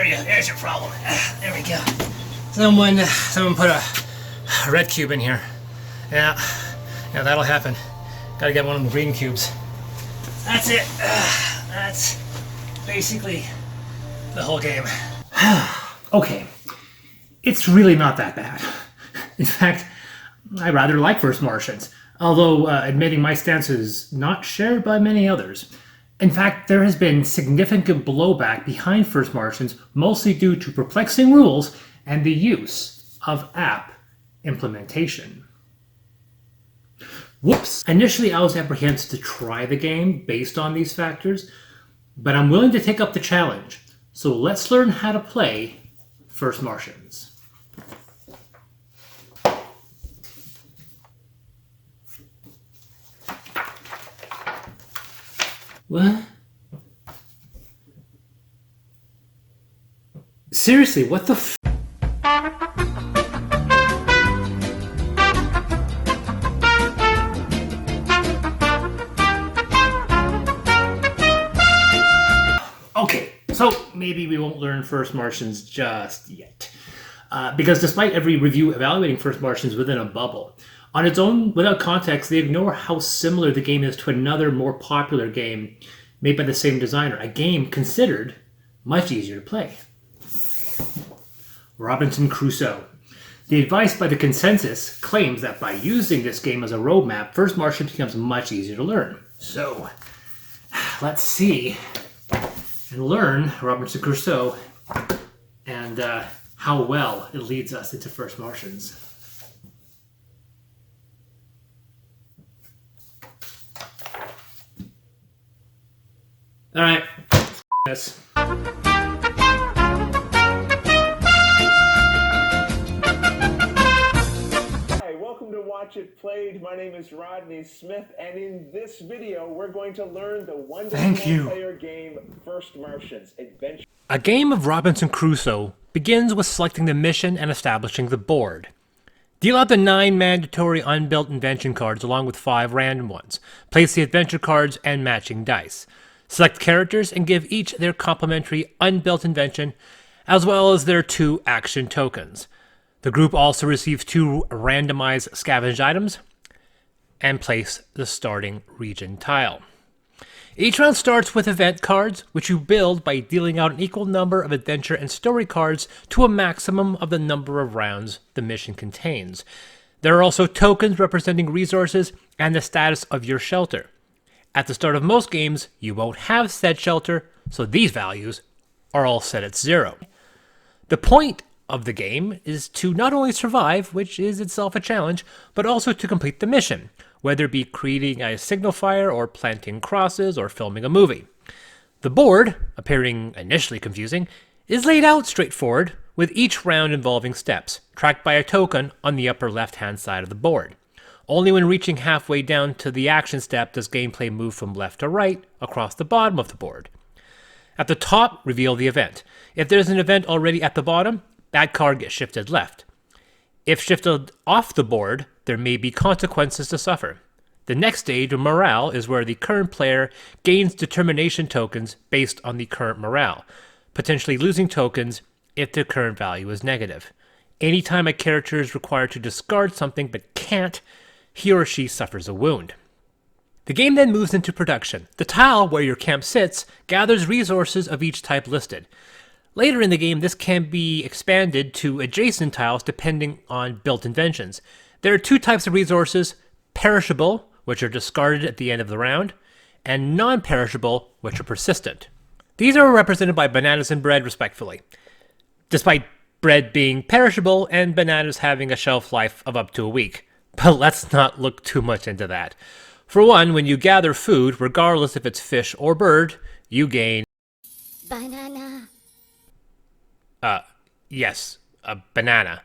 there we go. There's your problem. There we go. Someone put a red cube in here. Yeah, that'll happen. Gotta get one of the green cubes. That's it. That's basically the whole game. Okay, it's really not that bad. In fact, I rather like First Martians, although admitting my stance is not shared by many others. In fact, there has been significant blowback behind First Martians, mostly due to perplexing rules and the use of app implementation. Whoops! Initially, I was apprehensive to try the game based on these factors, but I'm willing to take up the challenge. So let's learn how to play First Martians. What? Seriously, what the f? Okay, so maybe we won't learn First Martians just yet. Because despite every review evaluating First Martians within a bubble, on its own, without context, they ignore how similar the game is to another more popular game made by the same designer, a game considered much easier to play. Robinson Crusoe. The advice by the consensus claims that by using this game as a roadmap, First Martian becomes much easier to learn. So, let's see and learn Robinson Crusoe and how well it leads us into First Martians. All right, this. Hi, welcome to Watch It Played. My name is Rodney Smith, and in this video, we're going to learn the wonderful player game First Martians Adventure. A game of Robinson Crusoe begins with selecting the mission and establishing the board. Deal out the 9 mandatory unbuilt invention cards along with 5 random ones. Place the adventure cards and matching dice. Select characters and give each their complementary unbuilt invention, as well as their 2 action tokens. The group also receives 2 randomized scavenged items, and place the starting region tile. Each round starts with event cards, which you build by dealing out an equal number of adventure and story cards to a maximum of the number of rounds the mission contains. There are also tokens representing resources and the status of your shelter. At the start of most games, you won't have said shelter, so these values are all set at 0. The point of the game is to not only survive, which is itself a challenge, but also to complete the mission, whether it be creating a signal fire or planting crosses or filming a movie. The board, appearing initially confusing, is laid out straightforward, with each round involving steps, tracked by a token on the upper left-hand side of the board. Only when reaching halfway down to the action step does gameplay move from left to right across the bottom of the board. At the top, reveal the event. If there's an event already at the bottom, that card gets shifted left. If shifted off the board, there may be consequences to suffer. The next stage, morale, is where the current player gains determination tokens based on the current morale, potentially losing tokens if the current value is negative. Anytime a character is required to discard something but can't, he or she suffers a wound. The game then moves into production. The tile where your camp sits gathers resources of each type listed. Later in the game, this can be expanded to adjacent tiles depending on built inventions. There are 2 types of resources: perishable, which are discarded at the end of the round, and non-perishable, which are persistent. These are represented by bananas and bread, respectively, despite bread being perishable and bananas having a shelf life of up to a week. But let's not look too much into that. For one, when you gather food, regardless if it's fish or bird, you gain... Banana. Yes, a banana.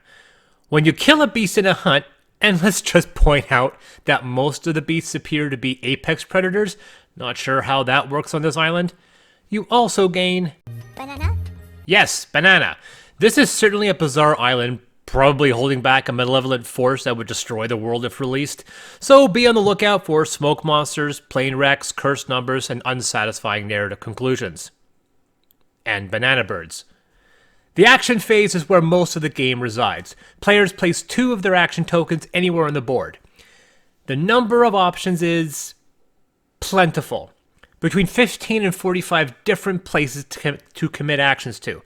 When you kill a beast in a hunt, and let's just point out that most of the beasts appear to be apex predators, not sure how that works on this island, you also gain... Banana? Yes, banana. This is certainly a bizarre island, probably holding back a malevolent force that would destroy the world if released. So be on the lookout for smoke monsters, plane wrecks, cursed numbers, and unsatisfying narrative conclusions. And banana birds. The action phase is where most of the game resides. Players place 2 of their action tokens anywhere on the board. The number of options is plentiful, between 15 and 45 different places to commit actions to.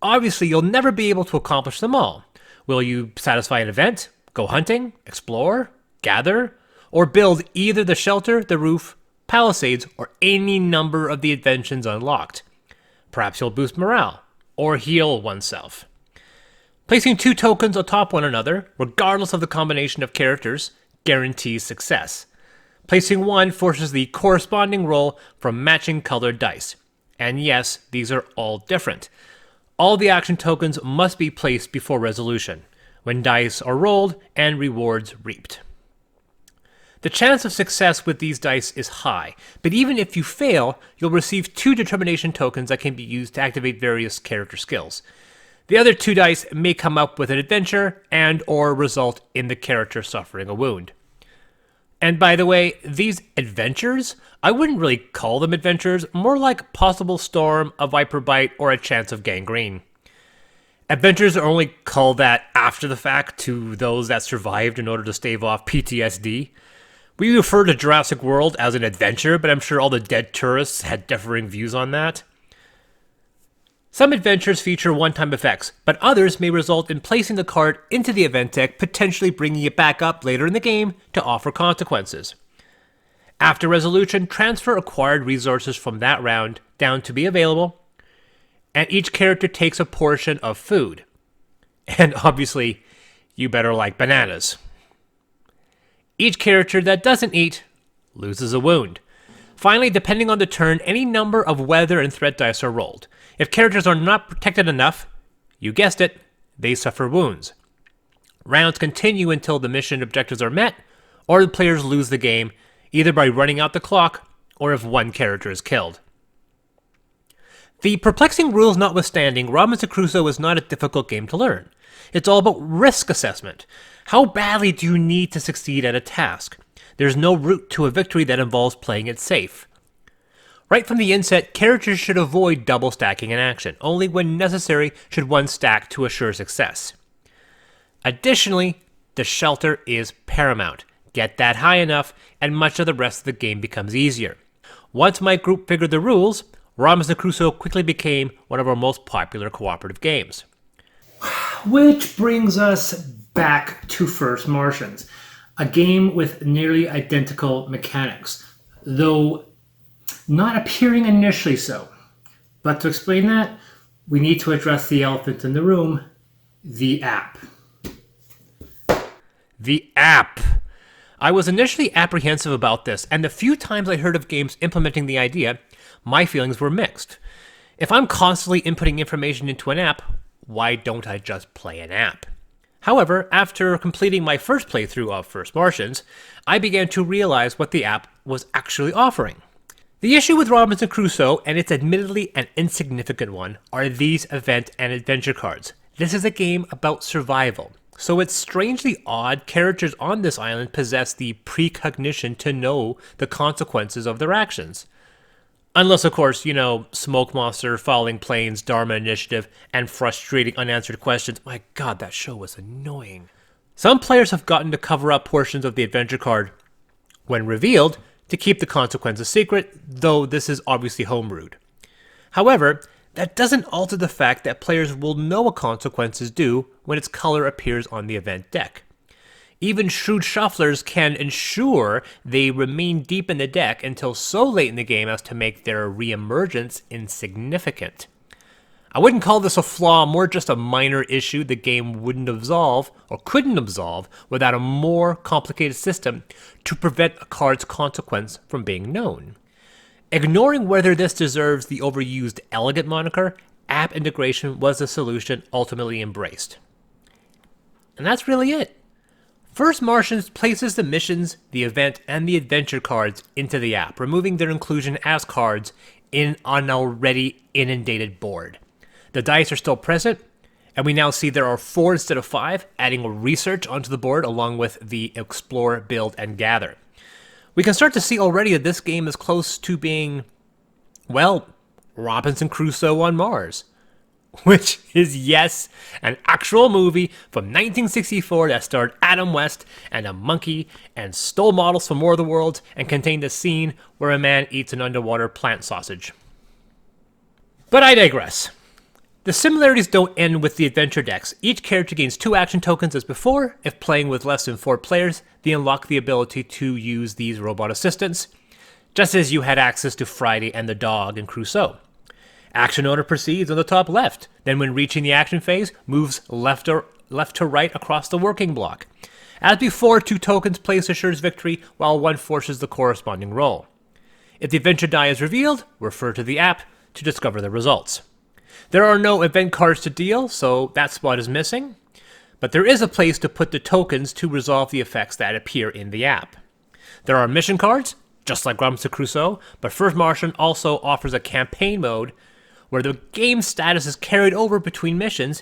Obviously, you'll never be able to accomplish them all. Will you satisfy an event, go hunting, explore, gather, or build either the shelter, the roof, palisades, or any number of the inventions unlocked? Perhaps you'll boost morale, or heal oneself. Placing 2 tokens atop one another, regardless of the combination of characters, guarantees success. Placing 1 forces the corresponding roll from matching colored dice. And yes, these are all different. All the action tokens must be placed before resolution, when dice are rolled and rewards reaped. The chance of success with these dice is high, but even if you fail, you'll receive 2 determination tokens that can be used to activate various character skills. The other 2 dice may come up with an adventure and or result in the character suffering a wound. And by the way, these adventures, I wouldn't really call them adventures, more like possible storm, a viper bite, or a chance of gangrene. Adventures are only called that after the fact to those that survived in order to stave off PTSD. We refer to Jurassic World as an adventure, but I'm sure all the dead tourists had differing views on that. Some adventures feature one-time effects, but others may result in placing the card into the event deck, potentially bringing it back up later in the game to offer consequences. After resolution, transfer acquired resources from that round down to be available, and each character takes a portion of food. And obviously, you better like bananas. Each character that doesn't eat loses a wound. Finally, depending on the turn, any number of weather and threat dice are rolled. If characters are not protected enough, you guessed it, they suffer wounds. Rounds continue until the mission objectives are met, or the players lose the game, either by running out the clock, or if one character is killed. The perplexing rules notwithstanding, Robinson Crusoe is not a difficult game to learn. It's all about risk assessment. How badly do you need to succeed at a task? There's no route to a victory that involves playing it safe. Right from the inset, characters should avoid double stacking an action. Only when necessary should one stack to assure success. Additionally, the shelter is paramount. Get that high enough, and much of the rest of the game becomes easier. Once my group figured the rules, Robinson Crusoe quickly became one of our most popular cooperative games. Which brings us back to First Martians, a game with nearly identical mechanics, though not appearing initially so. But to explain that, we need to address the elephant in the room, the app. The app. I was initially apprehensive about this, and the few times I heard of games implementing the idea, my feelings were mixed. If I'm constantly inputting information into an app, why don't I just play an app? However, after completing my first playthrough of First Martians, I began to realize what the app was actually offering. The issue with Robinson Crusoe, and it's admittedly an insignificant one, are these event and adventure cards. This is a game about survival, so it's strangely odd characters on this island possess the precognition to know the consequences of their actions. Unless, of course, Smoke Monster, Falling Planes, Dharma Initiative, and frustrating unanswered questions. My god, that show was annoying. Some players have gotten to cover up portions of the adventure card when revealed to keep the consequences secret, though this is obviously homebrewed. However, that doesn't alter the fact that players will know a consequence is due when its color appears on the event deck. Even shrewd shufflers can ensure they remain deep in the deck until so late in the game as to make their re-emergence insignificant. I wouldn't call this a flaw, more just a minor issue the game wouldn't absolve, or couldn't absolve, without a more complicated system to prevent a card's consequence from being known. Ignoring whether this deserves the overused elegant moniker, app integration was the solution ultimately embraced. And that's really it. First Martians places the missions, the event, and the adventure cards into the app, removing their inclusion as cards on an already inundated board. The dice are still present, and we now see there are 4 instead of 5, adding research onto the board along with the explore, build, and gather. We can start to see already that this game is close to being, well, Robinson Crusoe on Mars. which is, yes, an actual movie from 1964 that starred Adam West and a monkey and stole models from War of the Worlds and contained a scene where a man eats an underwater plant sausage. But I digress. The similarities don't end with the adventure decks. Each character gains 2 action tokens as before. If playing with less than 4 players, they unlock the ability to use these robot assistants, just as you had access to Friday and the dog in Crusoe. Action owner proceeds on the top left, then when reaching the action phase, moves left to right across the working block. As before, 2 tokens placed assures victory, while 1 forces the corresponding roll. If the adventure die is revealed, refer to the app to discover the results. There are no event cards to deal, so that spot is missing, but there is a place to put the tokens to resolve the effects that appear in the app. There are mission cards, just like Robinson Crusoe, but First Martian also offers a campaign mode where the game status is carried over between missions.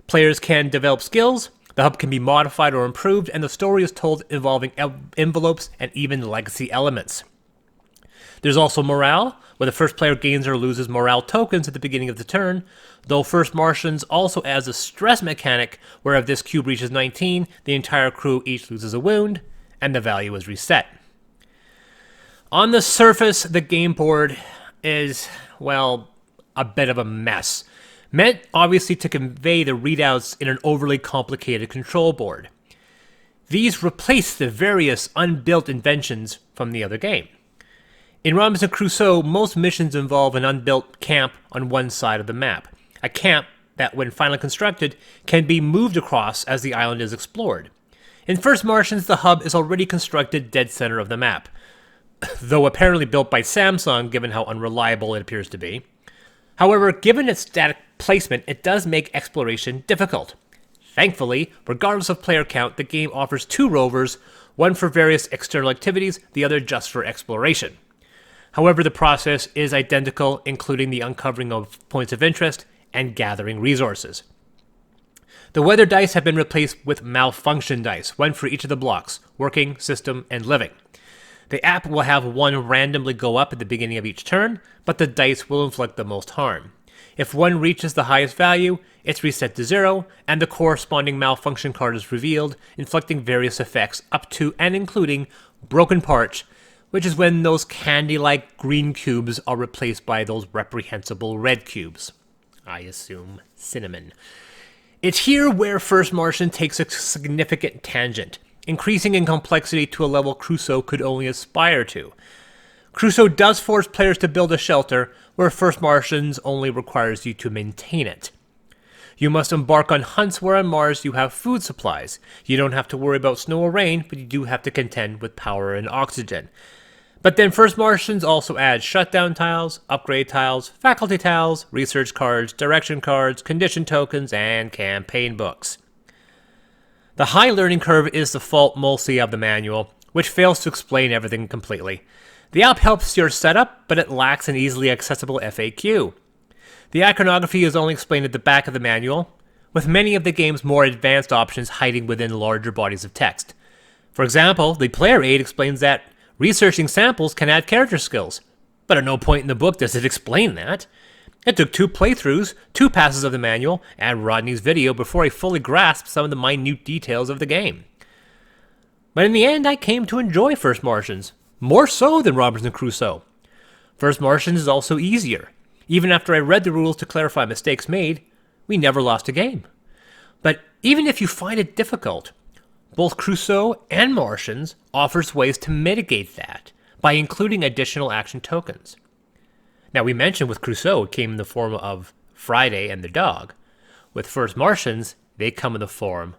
Players can develop skills, the hub can be modified or improved, and the story is told involving envelopes and even legacy elements. There's also morale, where the first player gains or loses morale tokens at the beginning of the turn, though First Martians also adds a stress mechanic where if this cube reaches 19, the entire crew each loses a wound, and the value is reset. On the surface, the game board is, well, a bit of a mess, meant obviously to convey the readouts in an overly complicated control board. These replace the various unbuilt inventions from the other game. In Robinson Crusoe, most missions involve an unbuilt camp on one side of the map, a camp that, when finally constructed, can be moved across as the island is explored. In First Martians, the hub is already constructed dead center of the map, though apparently built by Samsung given how unreliable it appears to be. However, given its static placement, it does make exploration difficult. Thankfully, regardless of player count, the game offers 2 rovers, one for various external activities, the other just for exploration. However, the process is identical, including the uncovering of points of interest and gathering resources. The weather dice have been replaced with malfunction dice, one for each of the blocks, working, system, and living. The app will have one randomly go up at the beginning of each turn, but the dice will inflict the most harm. If one reaches the highest value, it's reset to 0, and the corresponding malfunction card is revealed, inflicting various effects up to and including broken parts, which is when those candy-like green cubes are replaced by those reprehensible red cubes. I assume cinnamon. It's here where First Martian takes a significant tangent, increasing in complexity to a level Crusoe could only aspire to. Crusoe does force players to build a shelter, where First Martians only requires you to maintain it. You must embark on hunts where on Mars you have food supplies. You don't have to worry about snow or rain, but you do have to contend with power and oxygen. But then First Martians also add shutdown tiles, upgrade tiles, faculty tiles, research cards, direction cards, condition tokens, and campaign books. The high learning curve is the fault mostly of the manual, which fails to explain everything completely. The app helps your setup, but it lacks an easily accessible FAQ. The iconography is only explained at the back of the manual, with many of the game's more advanced options hiding within larger bodies of text. For example, the player aid explains that researching samples can add character skills, but at no point in the book does it explain that. It took 2 playthroughs, 2 passes of the manual, and Rodney's video before I fully grasped some of the minute details of the game. But in the end, I came to enjoy First Martians, more so than Robinson Crusoe. First Martians is also easier. Even after I read the rules to clarify mistakes made, we never lost a game. But even if you find it difficult, both Crusoe and Martians offers ways to mitigate that by including additional action tokens. Now, we mentioned with Crusoe it came in the form of Friday and the dog. With First Martians, they come in the form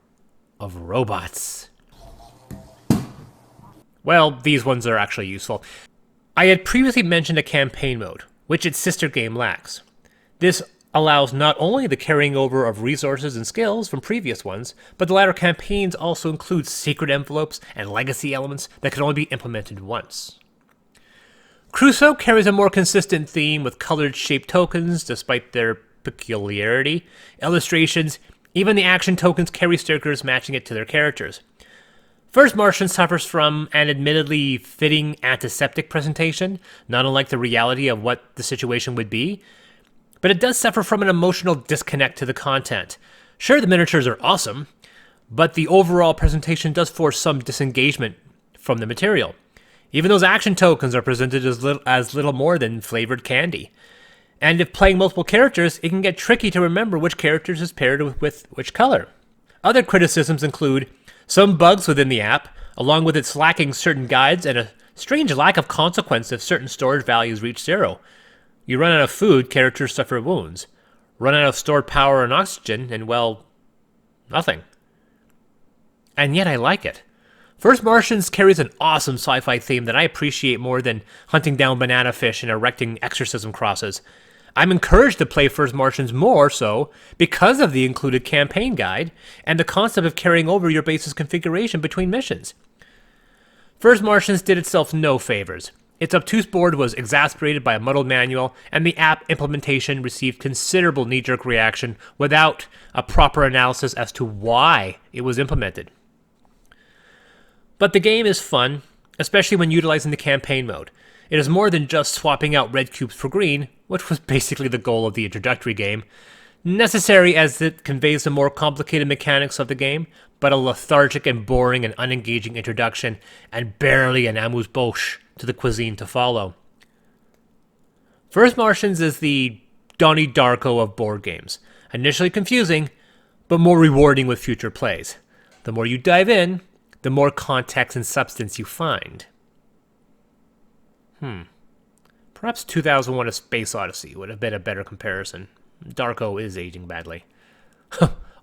of robots. Well, these ones are actually useful. I had previously mentioned a campaign mode, which its sister game lacks. This allows not only the carrying over of resources and skills from previous ones, but the latter campaigns also include secret envelopes and legacy elements that can only be implemented once. Crusoe carries a more consistent theme with colored shaped tokens despite their peculiarity. Illustrations, even the action tokens carry stickers matching it to their characters. First Martian suffers from an admittedly fitting antiseptic presentation, not unlike the reality of what the situation would be. but it does suffer from an emotional disconnect to the content. Sure, the miniatures are awesome, but the overall presentation does force some disengagement from the material. Even those action tokens are presented as little more than flavored candy. And if playing multiple characters, it can get tricky to remember which characters is paired with which color. Other criticisms include some bugs within the app, along with its lacking certain guides and a strange lack of consequence if certain storage values reach 0. You run out of food, characters suffer wounds. Run out of stored power and oxygen, and well, nothing. And yet I like it. First Martians carries an awesome sci-fi theme that I appreciate more than hunting down banana fish and erecting exorcism crosses. I'm encouraged to play First Martians more so because of the included campaign guide and the concept of carrying over your base's configuration between missions. First Martians did itself no favors. Its obtuse board was exasperated by a muddled manual, and the app implementation received considerable knee-jerk reaction without a proper analysis as to why it was implemented. But the game is fun, especially when utilizing the campaign mode. It is more than just swapping out red cubes for green, which was basically the goal of the introductory game, necessary as it conveys the more complicated mechanics of the game, but a lethargic and boring and unengaging introduction, and barely an amuse-bouche to the cuisine to follow. First Martians is the Donnie Darko of board games, initially confusing, but more rewarding with future plays. The more you dive in, the more context and substance you find. Perhaps 2001: A Space Odyssey would have been a better comparison. Darko is aging badly.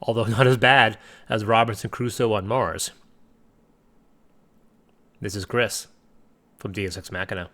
Although not as bad as Robinson Crusoe on Mars. This is Chris from Deus Ex Machina.